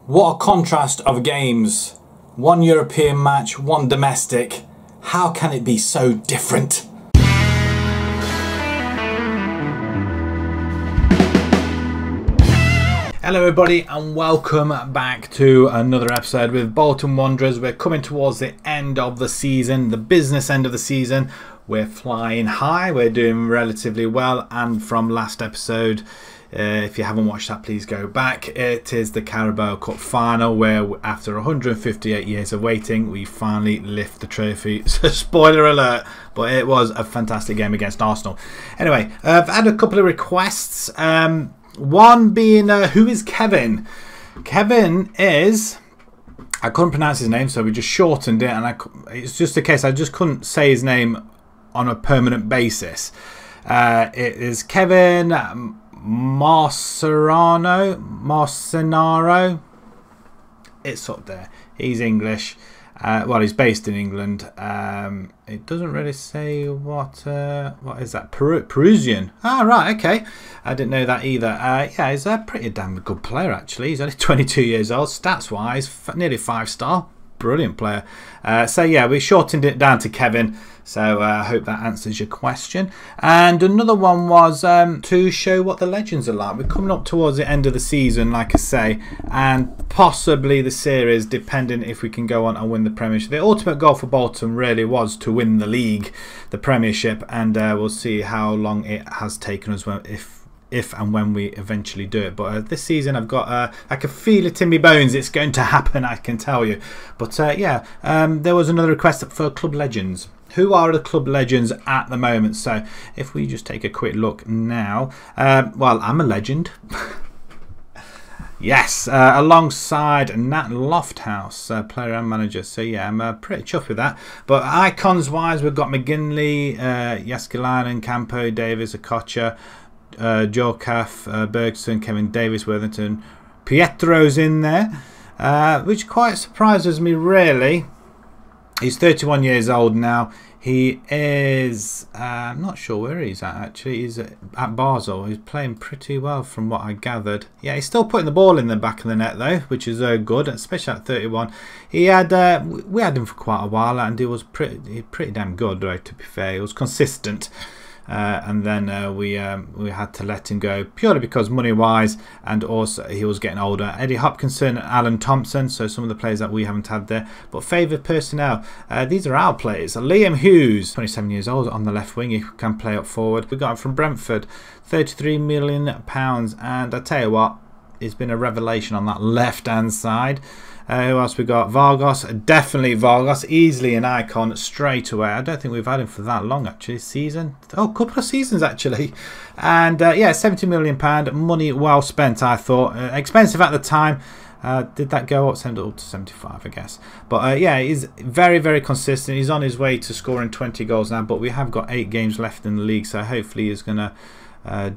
What a contrast of games. One European match, one domestic. How can it be so different? Hello everybody and welcome back to another episode with Bolton Wanderers. We're coming towards the end of the season, the business end of the season. We're flying high, we're doing relatively well, and from last episode, if you haven't watched that, please go back. It is the Carabao Cup final where after 158 years of waiting we finally lift the trophy. So spoiler alert, but it was a fantastic game against Arsenal. Anyway, I've had a couple of requests. One being, who is Kevin? Kevin is, I couldn't pronounce his name, so we just shortened it, and it's just a case I just couldn't say his name on a permanent basis. It is Kevin Marcenaro. It's up there. He's English. Well, he's based in England. It doesn't really say what is that? Perusian. Ah, right, okay. I didn't know that either. Yeah, he's a pretty damn good player actually. He's only 22 years old. Stats wise, nearly 5-star. Brilliant player. So yeah, we shortened it down to Kevin. So I hope that answers your question. And another one was to show what the legends are like. We're coming up towards the end of the season, like I say, and possibly the series, depending if we can go on and win the Premiership. The ultimate goal for Bolton really was to win the league, the Premiership, and we'll see how long it has taken us if and when we eventually do it. But this season I've got I can feel it in my bones, it's going to happen, I can tell you. But yeah, there was another request for club legends. Who are the club legends at the moment? So if we just take a quick look now, well, I'm a legend. Yes, alongside Nat Lofthouse, player and manager. So yeah, I'm pretty chuffed with that. But icons wise, we've got McGinley, Yaskilainen, Campo, Davis, Okocha, Jorkath, Bergson, Kevin Davis, Worthington, Pietro's in there, which quite surprises me really. He's 31 years old now. He is, I'm not sure where he's at actually. He's at Basel. He's playing pretty well from what I gathered. Yeah, he's still putting the ball in the back of the net though, which is good, especially at 31. He had, we had him for quite a while, and he was pretty damn good, though, to be fair. He was consistent. And then we had to let him go purely because money-wise, and also he was getting older. Eddie Hopkinson, Alan Thompson, so some of the players that we haven't had there. But favoured personnel, these are our players. Liam Hughes, 27 years old, on the left wing. He can play up forward. We got him from Brentford, £33 million. And I tell you what, it's been a revelation on that left-hand side. Who else we got? Vargas, definitely Vargas, easily an icon straight away. I don't think we've had him for that long actually. Season? Oh, a couple of seasons actually. And yeah, £70 million, money well spent, I thought. Expensive at the time. Did that go up? Send it up to 75, I guess. But yeah, he's very, very consistent. He's on his way to scoring 20 goals now, but we have got 8 games left in the league, so hopefully he's going to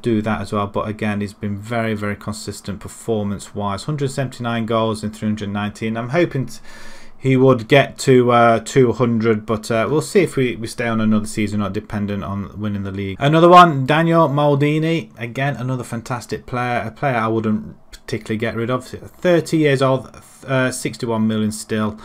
do that as well. But again, he's been very, very consistent performance wise. 179 goals in 319. I'm hoping he would get to 200, but we'll see if we stay on another season, not dependent on winning the league. Another one, Daniel Maldini, again another fantastic player, a player I wouldn't particularly get rid of. 30 years old, 61 million still,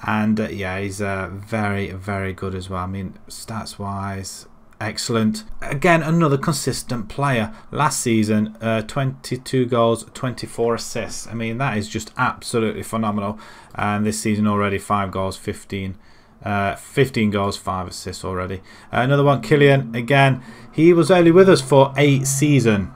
and yeah, he's very, very good as well. I mean, stats wise, excellent. Again, another consistent player. Last season, 22 goals, 24 assists. I mean, that is just absolutely phenomenal. And this season already 5 goals, 15 goals, 5 assists already. Another one, Kylian. Again, he was only with us for 8 seasons.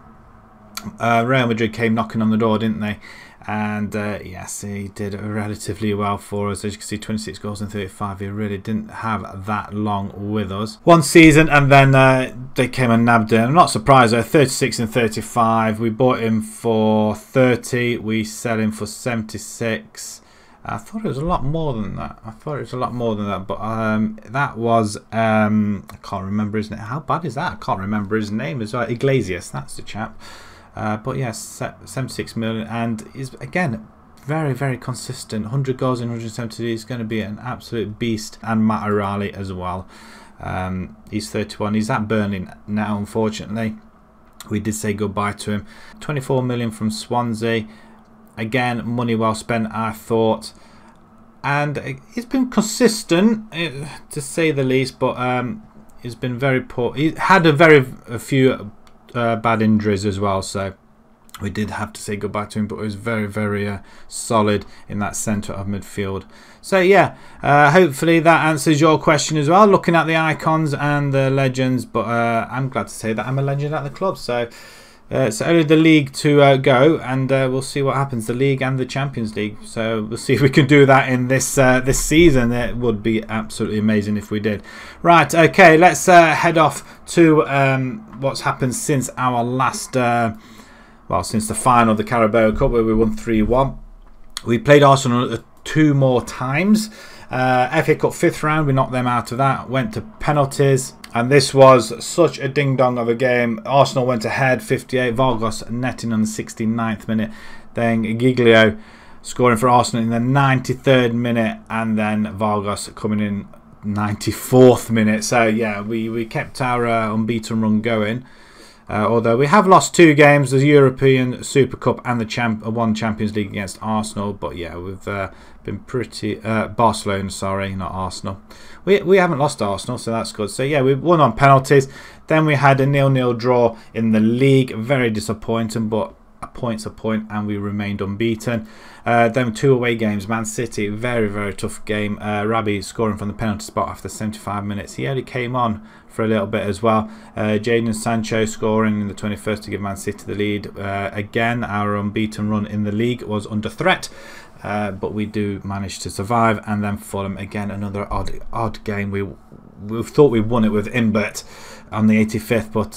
Real Madrid came knocking on the door, didn't they? And yes, he did relatively well for us. As you can see, 26 goals and 35. He really didn't have that long with us. 1 season, and then they came and nabbed him. I'm not surprised though. 36 and 35. We bought him for 30. We sell him for 76. I thought it was a lot more than that. But that was I can't remember his name. How bad is that? I can't remember his name as well. Iglesias, that's the chap. But yes, 76 million, and is again very, very consistent. 100 goals in 170. He's going to be an absolute beast. And Matt O'Reilly as well. He's 31. He's at Burnley now, unfortunately. We did say goodbye to him. 24 million from Swansea. Again, money well spent, I thought. And he's been consistent, to say the least, but he's been very poor. He had a few bad injuries as well, so we did have to say goodbye to him, but he was very, very solid in that centre of midfield. So yeah, hopefully that answers your question as well, looking at the icons and the legends. But I'm glad to say that I'm a legend at the club. So it's only the league to go, and we'll see what happens. The league and the Champions League. So we'll see if we can do that in this this season. It would be absolutely amazing if we did. Right, okay, let's head off to what's happened since our last, well, since the final of the Carabao Cup, where we won 3-1. We played Arsenal 2 more times. FA Cup 5th round, we knocked them out of that. Went to penalties. And this was such a ding-dong of a game. Arsenal went ahead, 58. Vargas netting on the 69th minute. Then Giglio scoring for Arsenal in the 93rd minute. And then Vargas coming in 94th minute. So, yeah, we kept our unbeaten run going. Although we have lost 2 games, the European Super Cup and the one Champions League against Arsenal. But, yeah, we've been pretty... Barcelona, sorry, not Arsenal. We haven't lost to Arsenal, so that's good. So, yeah, we won on penalties. Then we had a 0-0 draw in the league. Very disappointing, but a point's a point, and we remained unbeaten. Then 2 away games. Man City, very, very tough game. Rabi scoring from the penalty spot after 75 minutes. He only came on for a little bit as well. Jadon Sancho scoring in the 21st to give Man City the lead. Again, our unbeaten run in the league was under threat. But we do manage to survive. And then Fulham, again, another odd game. We thought we won it with Imbert on the 85th, but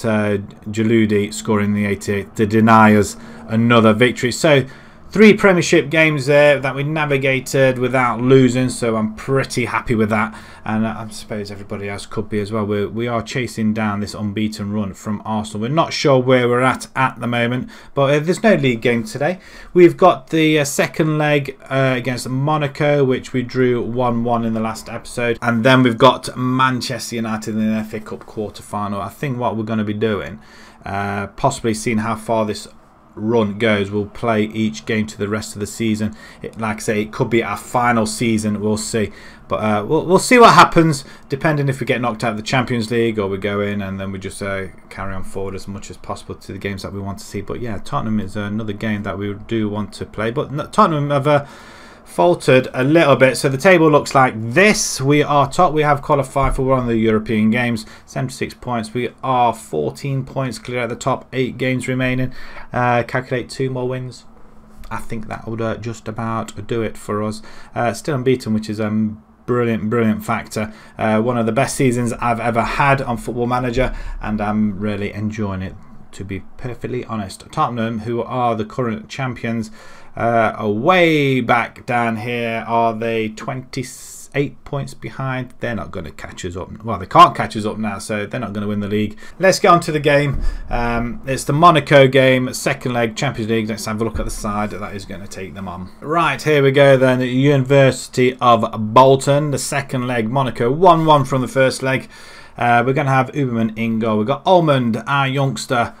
Jaludi scoring the 88th to deny us another victory. So 3 Premiership games there that we navigated without losing, so I'm pretty happy with that, and I suppose everybody else could be as well. We are chasing down this unbeaten run from Arsenal. We're not sure where we're at the moment, but there's no league game today. We've got the second leg against Monaco, which we drew 1-1 in the last episode, and then we've got Manchester United in the FA Cup quarter-final. I think what we're going to be doing, possibly seeing how far this run goes, we'll play each game to the rest of the season. Like I say, it could be our final season, we'll see, but we'll see what happens, depending if we get knocked out of the Champions League or we go in and then we just carry on forward as much as possible to the games that we want to see. But yeah, Tottenham is another game that we do want to play, but Tottenham have faltered a little bit. So the table looks like this. We are top. We have qualified for one of the European games. 76 points. We are 14 points clear at the top. 8 games remaining. Calculate 2 more wins. I think that would just about do it for us. Still unbeaten, which is a brilliant factor. One of the best seasons I've ever had on Football Manager, and I'm really enjoying it, to be perfectly honest. Tottenham, who are the current champions, are way back down here. Are they 28 points behind? They're not going to catch us up. Well, they can't catch us up now, so they're not going to win the league. Let's get on to the game. It's the Monaco game, second leg, Champions League. Let's have a look at the side that is going to take them on. Right, here we go then. University of Bolton, the second leg. Monaco 1-1 from the first leg. We're going to have Uberman in goal. We've got Almond, our youngster.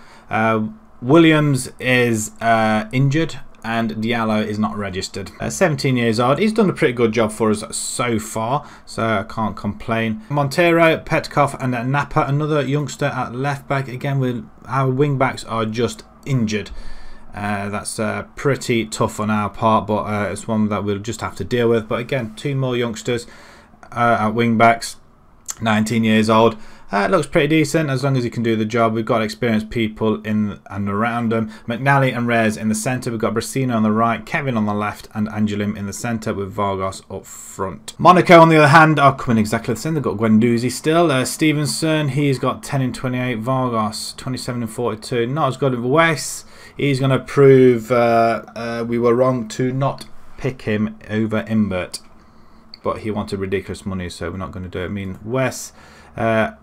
Williams is injured, and Diallo is not registered. 17 years old. He's done a pretty good job for us so far, so I can't complain. Montero, Petkov and Napa, another youngster at left back. Again, our wing backs are just injured. That's pretty tough on our part, but it's one that we'll just have to deal with. But again, 2 more youngsters at wing backs. 19 years old. Looks pretty decent as long as he can do the job. We've got experienced people in and around him. McNally and Reyes in the centre. We've got Brasino on the right, Kevin on the left, and Angelim in the centre with Vargas up front. Monaco, on the other hand, are coming exactly the same. They've got Guendouzi still. Stevenson, he's got 10 in 28. Vargas, 27 in 42. Not as good as Wes. He's going to prove we were wrong to not pick him over Imbert. But he wanted ridiculous money, so we're not going to do it. I mean, Wes, a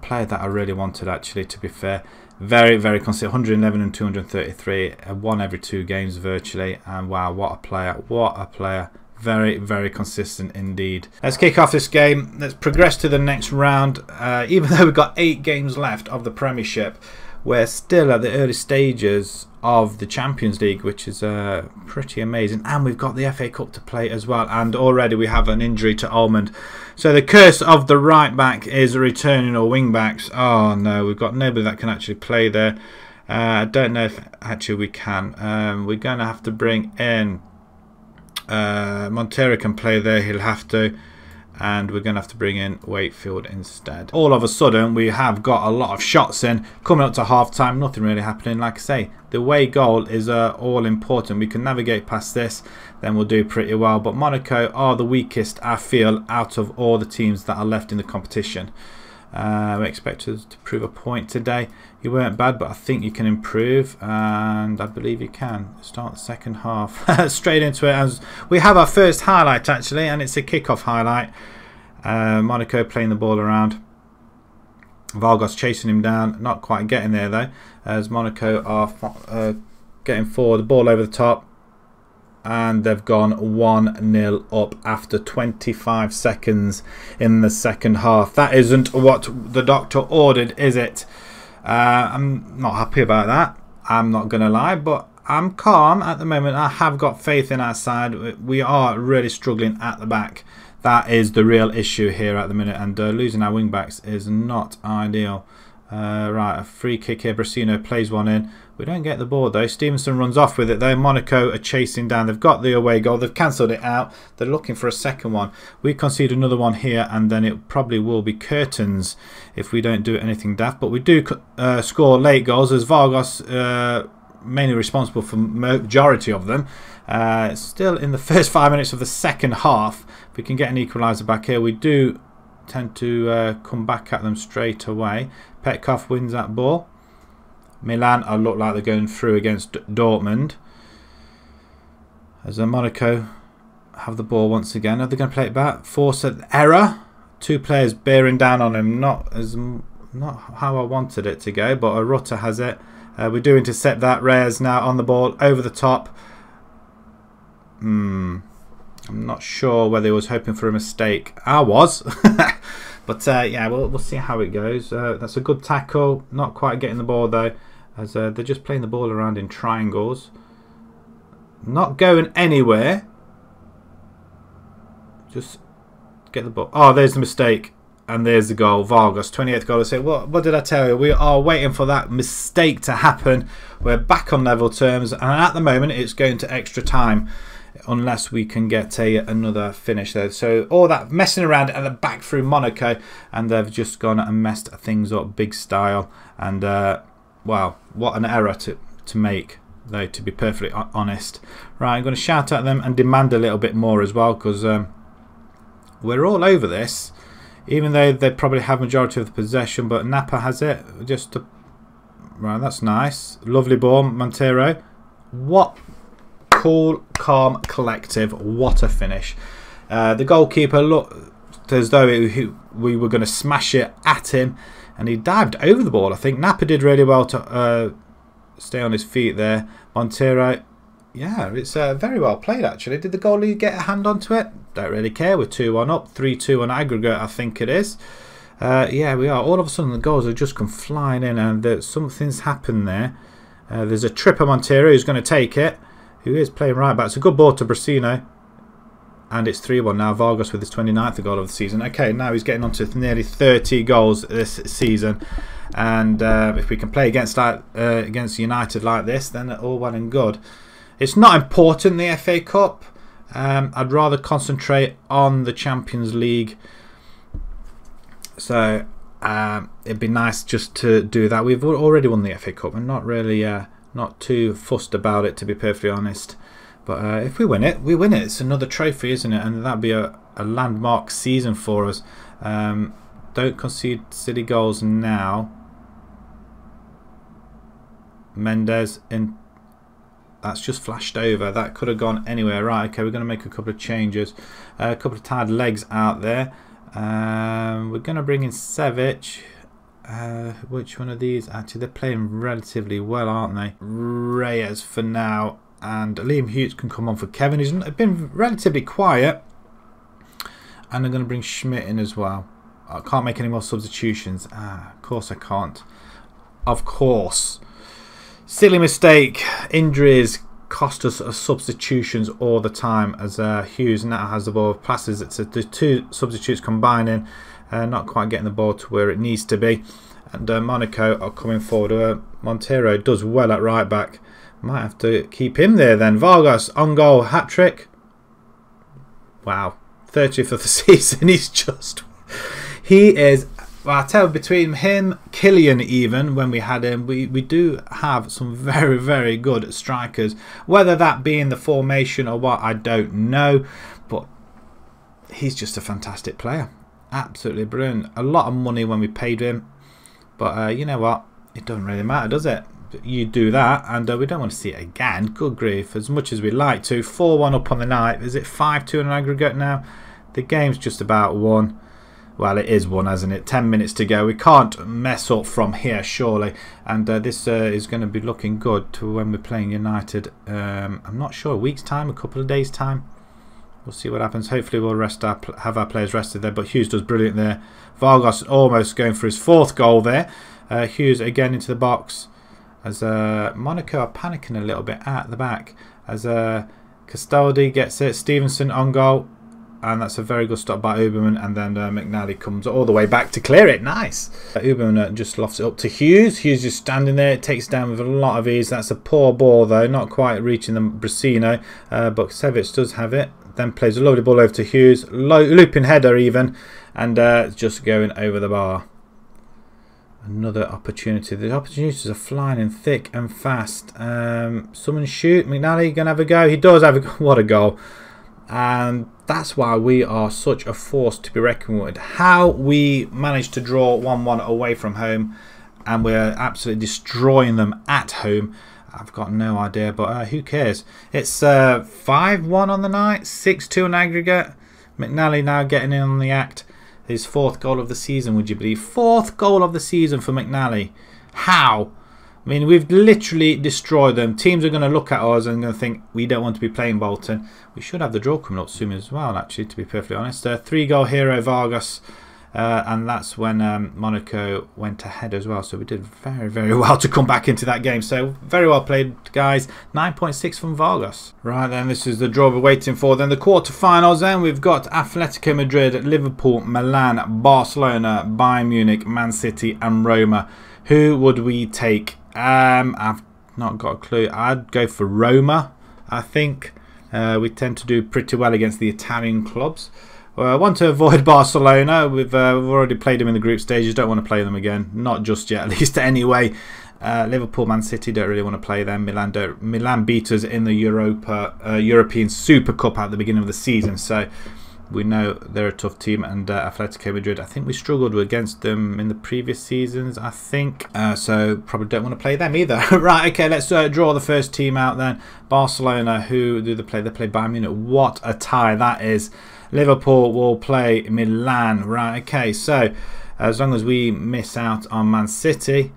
player that I really wanted, actually, to be fair. Very consistent. 111 and 233. Won every 2 games virtually. And wow, what a player. What a player. Very consistent indeed. Let's kick off this game. Let's progress to the next round. Even though we've got 8 games left of the Premiership, we're still at the early stages of the Champions League, which is pretty amazing. And we've got the FA Cup to play as well. And already we have an injury to Almond. So the curse of the right back is returning, or wing backs. Oh no, we've got nobody that can actually play there. I don't know if actually we can. We're going to have to bring in Montero can play there. He'll have to. And we're going to have to bring in Wakefield instead. All of a sudden, we have got a lot of shots in. Coming up to half-time, nothing really happening. Like I say, the away goal is all important. We can navigate past this, then we'll do pretty well. But Monaco are the weakest, I feel, out of all the teams that are left in the competition. We expect us to prove a point today. You weren't bad, but I think you can improve, and I believe you can. Start the second half. Straight into it, as we have our first highlight actually, and it's a kick-off highlight. Monaco playing the ball around. Vargas chasing him down, not quite getting there though, as Monaco are getting forward, the ball over the top. And they've gone 1-0 up after 25 seconds in the second half. That isn't what the doctor ordered, is it? I'm not happy about that. I'm not going to lie, but I'm calm at the moment. I have got faith in our side. We are really struggling at the back. That is the real issue here at the minute. And losing our wing backs is not ideal. Right, a free kick here. Brasino plays one in. We don't get the ball though. Stevenson runs off with it though. Monaco are chasing down. They've got the away goal. They've cancelled it out. They're looking for a second one. We concede another one here, and then it probably will be curtains if we don't do anything daft. But we do score late goals, as Vargas mainly responsible for majority of them. Still in the first 5 minutes of the second half. If we can get an equaliser back here, we do tend to come back at them straight away. Petkov wins that ball. Milan look like they're going through against Dortmund. As Monaco have the ball once again. Are they going to play it back? Force an error. Two players bearing down on him. Not how I wanted it to go, but Rutter has it. We do intercept that. Reyes now on the ball over the top. I'm not sure whether he was hoping for a mistake. I was. But yeah, we'll see how it goes. That's a good tackle. Not quite getting the ball though, as they're just playing the ball around in triangles. Not going anywhere. Just get the ball. Oh, there's the mistake. And there's the goal. Vargas, 28th goal. I say, what did I tell you? We are waiting for that mistake to happen. We're back on level terms. And at the moment, it's going to extra time, unless we can get another finish there. So all that messing around at the back through Monaco, and they've just gone and messed things up big style. And wow, what an error to make though, to be perfectly honest. Right, I'm going to shout at them and demand a little bit more as well, because we're all over this, even though they probably have majority of the possession. But Napa has it. Right, that's nice, lovely ball. Montero, what cool, calm, collective. What a finish. The goalkeeper looked as though we were going to smash it at him, and he dived over the ball. I think Napa did really well to stay on his feet there. Montero, yeah, it's very well played actually. Did the goalie get a hand onto it? Don't really care. We're 2-1 up, 3-2 on aggregate, I think it is. Yeah, we are. All of a sudden the goals have just come flying in, and something's happened there. There's a tripper Montero who's going to take it, who is playing right back. It's a good ball to Brasino. And it's 3-1 now. Vargas with his 29th goal of the season. Okay, now he's getting on to nearly 30 goals this season. And if we can play against United like this, then all well and good. It's not important, the FA Cup. I'd rather concentrate on the Champions League. So it'd be nice just to do that. We've already won the FA Cup. We're not really not too fussed about it, to be perfectly honest. But if we win it, we win it. It's another trophy, isn't it? And that'd be a landmark season for us. Don't concede silly goals now. Mendes in. That's just flashed over. That could have gone anywhere. Right, okay, we're going to make a couple of changes. A couple of tired legs out there. We're going to bring in Savic. Which one of these? Actually, they're playing relatively well, aren't they? Reyes for now. And Liam Hughes can come on for Kevin. He's been relatively quiet. And I'm going to bring Schmidt in as well. I can't make any more substitutions. Of course I can't. of course. Silly mistake. Injuries cost us substitutions all the time, as Hughes now has the ball. Passes it to the two substitutes combining, not quite getting the ball to where it needs to be. And Monaco are coming forward. Montero does well at right back. Might have to keep him there then. Vargas on goal, hat-trick. Wow, 30th of the season. He is, well, I tell you, between him, Killian even, when we had him, we do have some very, very good strikers. Whether that be in the formation or what, I don't know. But he's just a fantastic player. Absolutely brilliant. A lot of money when we paid him. But you know what? It doesn't really matter, does it? You do that, and we don't want to see it again. Good grief, as much as we like to. 4-1 up on the night. Is it 5-2 in aggregate now? The game's just about won. Well, it is won, hasn't it? 10 minutes to go. We can't mess up from here, surely. And this is going to be looking good to when we're playing United. I'm not sure, a week's time, a couple of days' time. We'll see what happens. Hopefully we'll have our players rested there. But Hughes does brilliant there. Vargas almost going for his 4th goal there. Hughes again into the box. As Monaco are panicking a little bit at the back. As Castaldi gets it. Stevenson on goal. And that's a very good stop by Uberman. And then McNally comes all the way back to clear it. Nice. Uberman just lofts it up to Hughes. Hughes just standing there. It takes down with a lot of ease. That's a poor ball though. Not quite reaching the Brasino. But Sevic does have it. Then plays a lovely ball over to Hughes. Looping header even. And just going over the bar. Another opportunity. The opportunities are flying in thick and fast. Someone shoot. McNally going to have a go. He does have a go. What a goal. And that's why we are such a force to be reckoned with. How we managed to draw 1-1 away from home, and we're absolutely destroying them at home, I've got no idea, but who cares? It's 5-1 on the night, 6-2 in aggregate. McNally now getting in on the act. His 4th goal of the season, would you believe? 4th goal of the season for McNally. How? I mean, we've literally destroyed them. Teams are going to look at us and going to think we don't want to be playing Bolton. We should have the draw coming up soon as well, actually, to be perfectly honest. 3-goal hero Vargas. And that's when Monaco went ahead as well. So we did very, very well to come back into that game. So very well played, guys. 9.6 from Vargas. Right then, this is the draw we're waiting for. Then the quarterfinals. Then we've got Atletico Madrid, Liverpool, Milan, Barcelona, Bayern Munich, Man City, and Roma. Who would we take? I've not got a clue. I'd go for Roma. I think we tend to do pretty well against the Italian clubs. I want to avoid Barcelona. We've already played them in the group stages. Don't want to play them again. Not just yet, at least anyway. Liverpool, Man City, don't really want to play them. Milan beat us in the European Super Cup at the beginning of the season. So we know they're a tough team. And Atletico Madrid, I think we struggled against them in the previous seasons, I think. So probably don't want to play them either. Right, okay, let's draw the first team out then. Barcelona, who do they play? They play Bayern Munich. What a tie that is. Liverpool will play Milan. Right, okay, so as long as we miss out on Man City,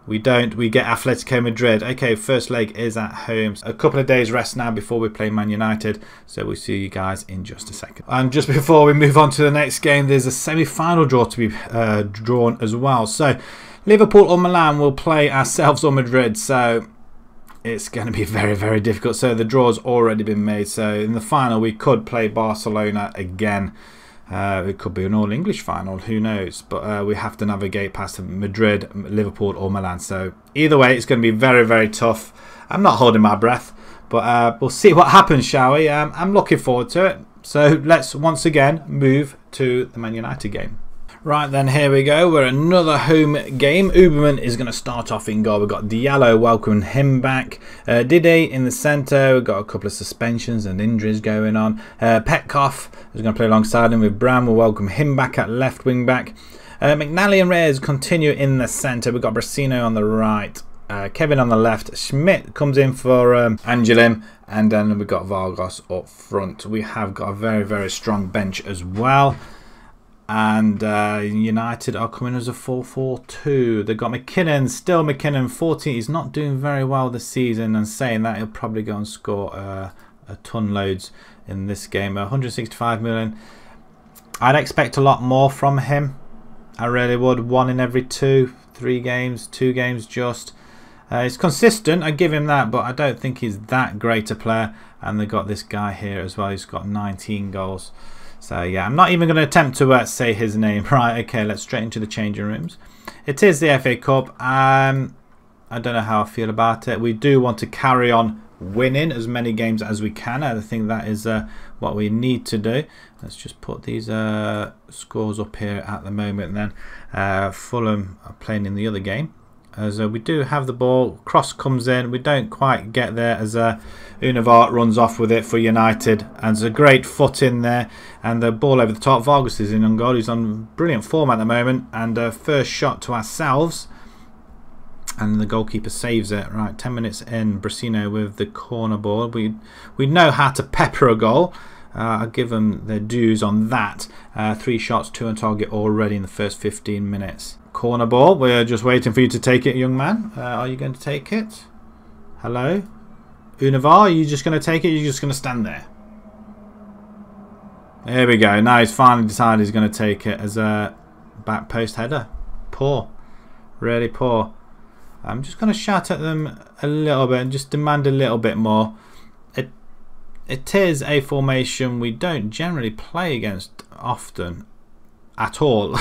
we get Atletico Madrid. Okay, first leg is at home. A couple of days rest now before we play Man United. So we'll see you guys in just a second. And just before we move on to the next game, there's a semi-final draw to be drawn as well. So Liverpool or Milan will play ourselves or Madrid. So it's going to be very, very difficult. So the draw's already been made. So in the final, we could play Barcelona again. It could be an all-English final, who knows. But we have to navigate past Madrid, Liverpool or Milan. So either way, it's going to be very, very tough. I'm not holding my breath. But we'll see what happens, shall we? I'm looking forward to it. So let's once again move to the Man United game. Right then, here we go. We're another home game. Uberman is going to start off in goal. We've got Diallo welcoming him back. Dide in the centre. We've got a couple of suspensions and injuries going on. Petkoff is going to play alongside him with Brown. We'll welcome him back at left wing back. McNally and Reyes continue in the centre. We've got Brasino on the right. Kevin on the left. Schmidt comes in for Angelim. And then we've got Vargas up front. We have got a very, very strong bench as well. And United are coming as a 4-4-2. They've got McKinnon, still McKinnon, 14. He's not doing very well this season, and saying that, he'll probably go and score a ton loads in this game. 165 million. I'd expect a lot more from him. I really would. 1 in every 2, 3 games, 2 games just. He's consistent, I give him that, but I don't think he's that great a player. And they've got this guy here as well, he's got 19 goals. So yeah, I'm not even going to attempt to say his name. Right, okay, let's straight into the changing rooms. It is the FA Cup. I don't know how I feel about it. We do want to carry on winning as many games as we can. I think that is what we need to do. Let's just put these scores up here at the moment then. Fulham are playing in the other game. As we do have the ball, cross comes in, we don't quite get there as Univart runs off with it for United, and there's a great foot in there, and the ball over the top. Vargas is in on goal, he's on brilliant form at the moment, and first shot to ourselves, and the goalkeeper saves it. Right, 10 minutes in, Brasino with the corner ball. We know how to pepper a goal. I'll give them their dues on that. 3 shots, 2 on target already in the first 15 minutes. Corner ball, we're just waiting for you to take it, young man. Are you going to take it? Hello? Univar, are you just going to take it? You're just going to stand there? There we go. Now he's finally decided he's going to take it as a back post header. Poor. Really poor. I'm just going to shout at them a little bit and just demand a little bit more. It is a formation we don't generally play against often at all.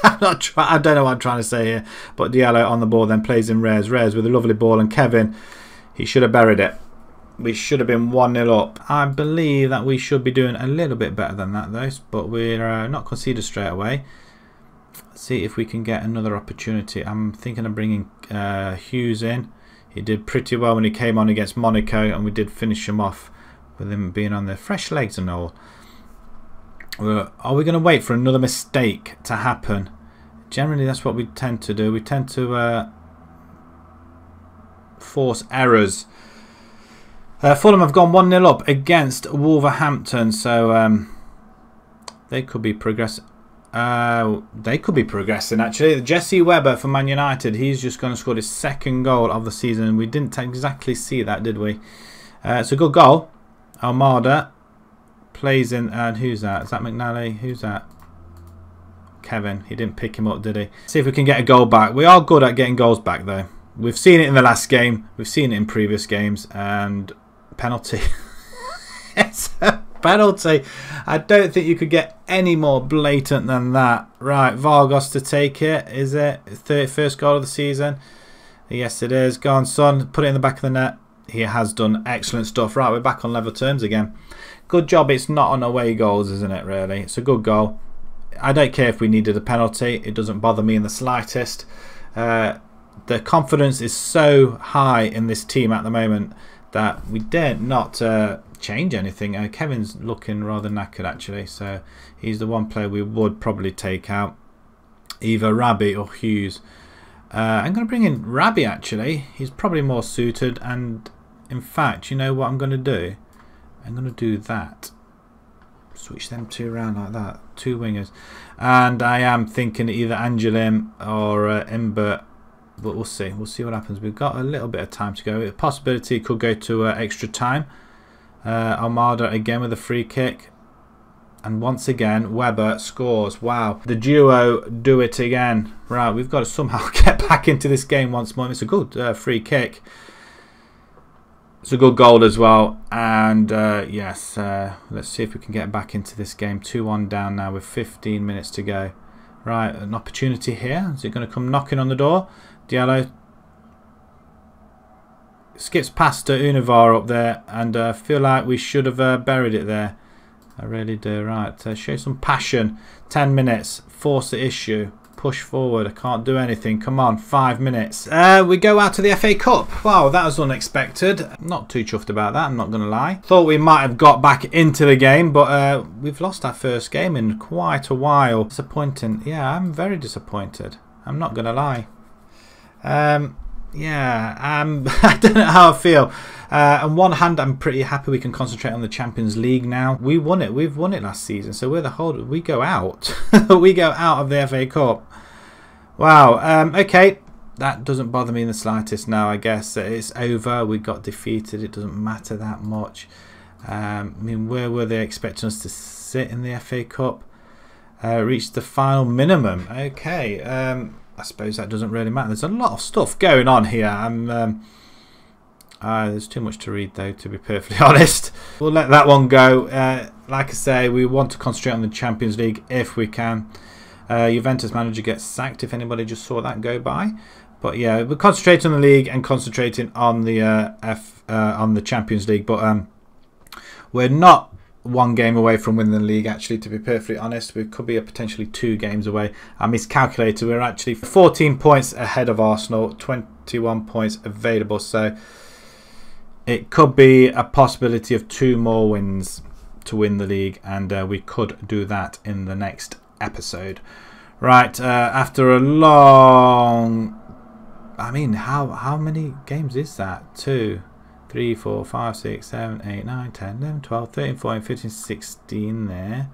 I don't know what I'm trying to say here, but Diallo on the ball then plays in Reyes with a lovely ball, and Kevin, he should have buried it. We should have been 1-0 up. I believe that we should be doing a little bit better than that though, but we're not conceded straight away. Let's see if we can get another opportunity. I'm thinking of bringing Hughes in. He did pretty well when he came on against Monaco, and we did finish him off with him being on the fresh legs and all. Are we going to wait for another mistake to happen? Generally that's what we tend to do. We tend to force errors. Fulham have gone 1-0 up against Wolverhampton, so they could be progressing. They could be progressing actually. Jesse Webber for Man United, he's just going to score his 2nd goal of the season. We didn't exactly see that, did we? It's a good goal. Almada plays in, and who's that? Is that McNally? Who's that? Kevin. He didn't pick him up, did he? See if we can get a goal back. We are good at getting goals back though. We've seen it in the last game. We've seen it in previous games. And penalty. It's a penalty. I don't think you could get any more blatant than that. Right, Vargas to take it. Is it 31st goal of the season? Yes, it is. Go on, son. Put it in the back of the net. He has done excellent stuff. Right, we're back on level terms again. Good job it's not on away goals, isn't it, really? It's a good goal. I don't care if we needed a penalty. It doesn't bother me in the slightest. The confidence is so high in this team at the moment that we dare not change anything. Kevin's looking rather knackered, actually. So he's the one player we would probably take out. Either Rabi or Hughes. I'm going to bring in Rabi, actually. He's probably more suited, and in fact, you know what I'm going to do? I'm going to do that. Switch them 2 around like that. 2 wingers. And I am thinking either Angelim or Imbert, but we'll see. We'll see what happens. We've got a little bit of time to go. A possibility could go to extra time. Almada again with a free kick. And once again, Webber scores. Wow. The duo do it again. Right, we've got to somehow get back into this game once more. It's a good free kick. It's a good goal as well. And yes, let's see if we can get back into this game. 2-1 down now with 15 minutes to go. Right, an opportunity here. Is it going to come knocking on the door? Diallo skips past Univar up there, and I feel like we should have buried it there. I really do. Right, show some passion. 10 minutes. Force the issue. Push forward. I can't do anything. Come on, 5 minutes. We go out to the FA Cup. Wow, that was unexpected. Not too chuffed about that, I'm not going to lie. Thought we might have got back into the game, but we've lost our first game in quite a while. Disappointing. Yeah, I'm very disappointed. I'm not going to lie. Yeah, I don't know how I feel. On one hand, I'm pretty happy we can concentrate on the Champions League now. We won it. We've won it last season, so we're the holder. We go out. We go out of the FA Cup. Wow. Okay, that doesn't bother me in the slightest now. I guess it's over. We got defeated. It doesn't matter that much. I mean, where were they expecting us to sit in the FA Cup? Reach the final minimum. Okay. I suppose that doesn't really matter. There's a lot of stuff going on here. There's too much to read though, to be perfectly honest. We'll let that one go. Like I say, we want to concentrate on the Champions League if we can. Juventus manager gets sacked, if anybody just saw that go by. But yeah, we're concentrating on the league and concentrating on the on the Champions League. But we're not one game away from winning the league, actually, to be perfectly honest. We could be potentially 2 games away. I miscalculated. We're actually 14 points ahead of Arsenal, 21 points available. So it could be a possibility of 2 more wins to win the league, and we could do that in the next episode. Right, after a long... I mean, how many games is that? 2, 3, 4, 5, 6, 7, 8, 9, 10, 11, 12, 13, 14, 15, 16 there.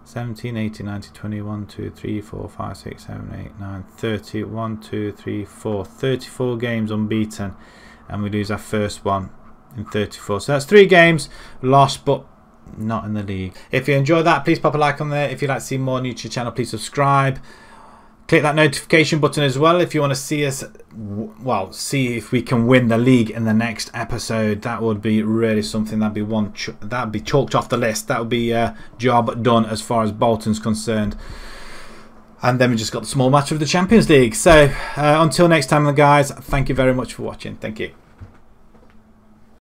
17, 18, 19, 20, 1, 2, 3, 4, 5, 6, 7, 8, 9, 30, 1, 2, 3, 4. 34 games unbeaten. And we lose our first one in 34. So that's 3 games lost, but not in the league. If you enjoyed that, please pop a like on there. If you'd like to see more new to the channel, please subscribe. Click that notification button as well if you want to see us, well, see if we can win the league in the next episode. That would be really something. That'd be chalked off the list. That would be a job done as far as Bolton's concerned. And then we just got the small match of the Champions League. So until next time, guys, thank you very much for watching. Thank you.